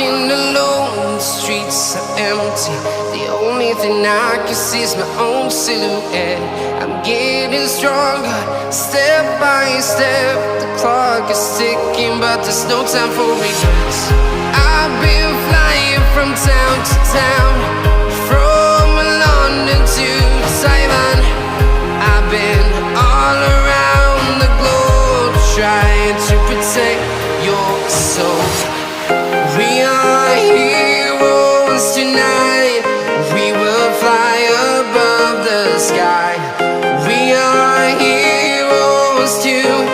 walking alone, the streets are empty. The only thing I can see is my own silhouette. I'm getting stronger, step by step. The clock is ticking, but there's no time for regrets. I've been flying from town to town, from London to Taiwan. I've been all around the globe, trying to protect your soul. We are heroes tonight. We will fly above the sky. We are heroes tonight.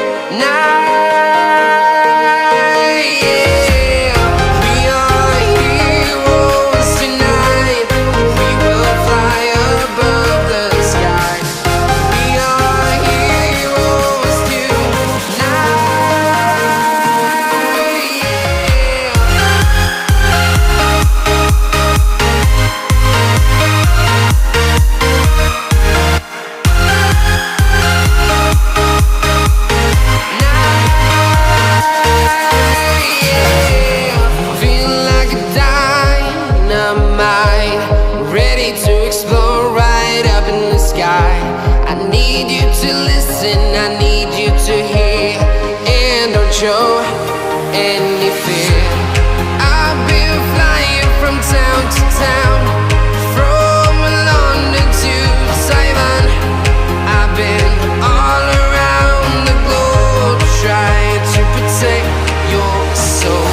Yeah. We are heroes tonight. We will fly above the sky. We are heroes tonight. I need you to hear, and don't show any fear. I've been flying from town to town, from London to Taiwan. I've been all around the globe, trying to protect your soul.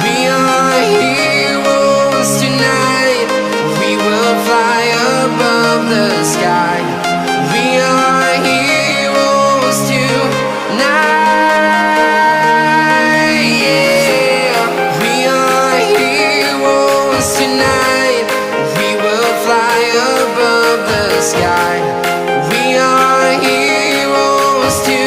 We are heroes tonight. We will fly above the sky. We are heroes tonight. Yeah. We are heroes tonight. We will fly above the sky. We are heroes tonight.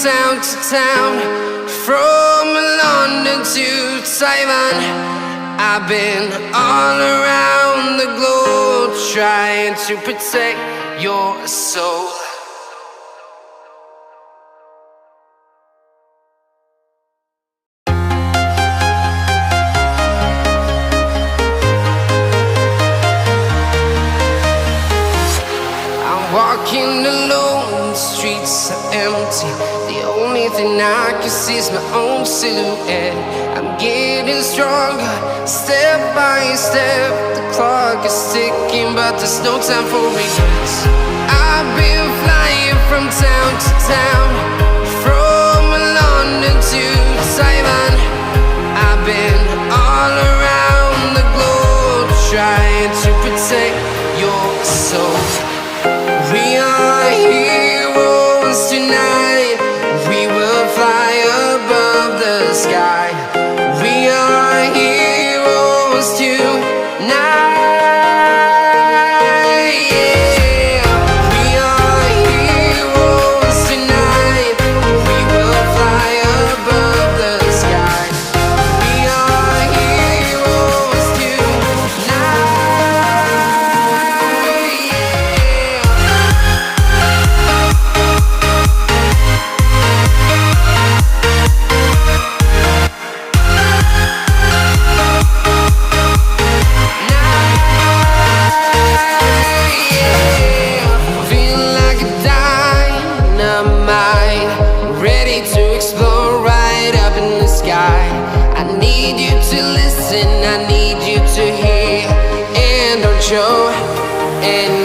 Town to town, from London to Taiwan. I've been all around the globe, trying to protect your soul. I'm walking alone, the streets are empty. The only thing I can see is my own silhouette. I'm getting stronger, step by step. The clock is ticking, but there's no time for regrets. I've been flying from town to town, from London to Taiwan. I've been all around the globe, trying to protect your soul. We are heroes tonight. We will fly above the sky. We are heroes tonight. Yeah. We are heroes tonight. We will fly above the sky. We are heroes tonight. I need you to hear, and don't show any